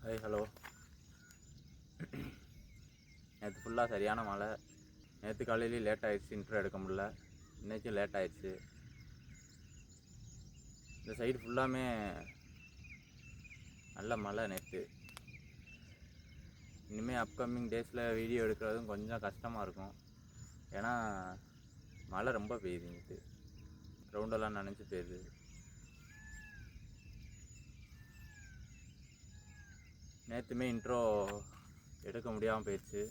Hi hello. நேற்று ஃபுல்லாக சரியான மழை. நேற்று காலையிலேயும் லேட் ஆகிடுச்சு, இன்ட்ரோ எடுக்க முடியல. இன்றைக்கும் லேட் ஆகிடுச்சு. இந்த சைடு ஃபுல்லாமே நல்ல மழை நேற்று. இனிமேல் அப்கமிங் டேஸில் வீடியோ எடுக்கிறதும் கொஞ்சம் கஷ்டமாக இருக்கும். ஏன்னா மழை ரொம்ப பெய்யுது. நேற்று கிரவுண்டெல்லாம் நனைஞ்சு போயிடுது. நேற்றுமே இன்ட்ரோ எடுக்க முடியாமல் போயிடுச்சு.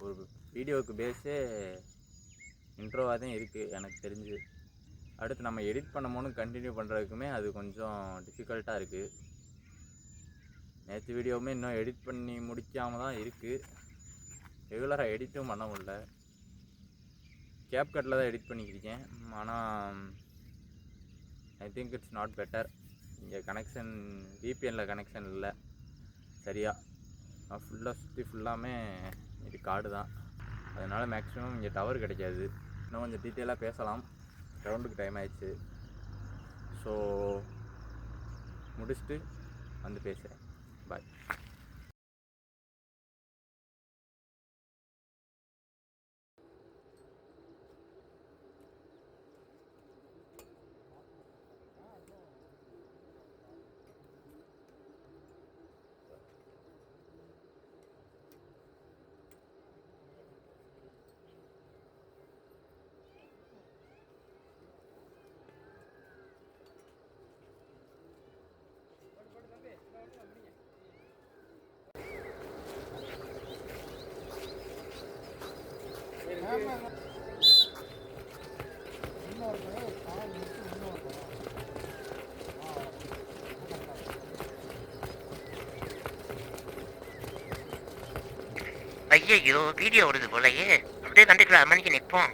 ஒரு வீடியோவுக்கு பேஸே இன்ட்ரோவாக தான் இருக்குது எனக்கு தெரிஞ்சு. அடுத்து நம்ம எடிட் பண்ணமோன்னு கண்டினியூ பண்ணுறதுக்குமே அது கொஞ்சம் டிஃபிகல்ட்டாக இருக்குது. நேற்று வீடியோவுமே இன்னும் எடிட் பண்ணி முடிக்காமல் தான் இருக்குது. ரெகுலராக எடிட்டும் பண்ண முடியல. கேப்கட்டில் தான் எடிட் பண்ணிக்கிருக்கேன். ஆனால் I think it's not better. இங்கே கனெக்ஷன் விபிஎனில் கனெக்ஷன் இல்லை சரியா. ஃபுல்லாக சுற்றி ஃபுல்லாமே இது காடு தான். அதனால் மேக்ஸிமம் இங்கே டவர் கிடைக்காது. இன்னும் கொஞ்சம் டீட்டெயிலாக பேசலாம். கிரவுண்டுக்கு டைம் ஆயிடுச்சு. ஸோ முடிச்சுட்டு வந்து பேசுகிறேன். பாய். ஐயோ, வீடியோ ஓடுது போலயே. அப்படியே கண்டுக்கல, மணிக்கு நிற்போம்.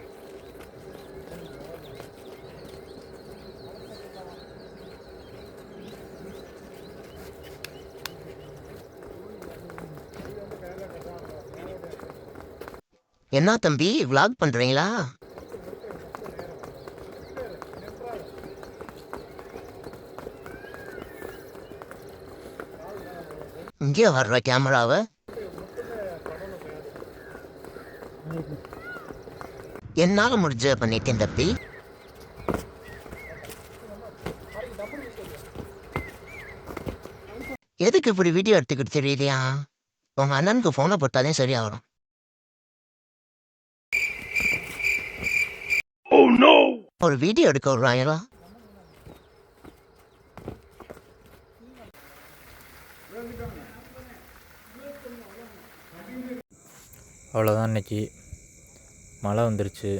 என்ன தம்பி, விளாக் பண்றீங்களா? இங்கே வர்ற கேமராவை என்னால முடிஞ்ச பண்ணிட்டேன் தம்பி. எதுக்கு இப்படி வீடியோ எடுத்துக்கிட்டு தெரியலையா? உங்க அண்ணனுக்கு போனை போட்டாலே சரியாகும். ஒரு வீடியோ எடுக்க விடுறாங்களா? அவ்வளோதான். இன்றைக்கி மழை வந்துருச்சு.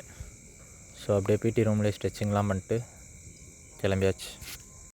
ஸோ அப்படியே பிடி ரூம்லேயே ஸ்ட்ரெச்சிங்லாம் பண்ணிட்டு கிளம்பியாச்சு.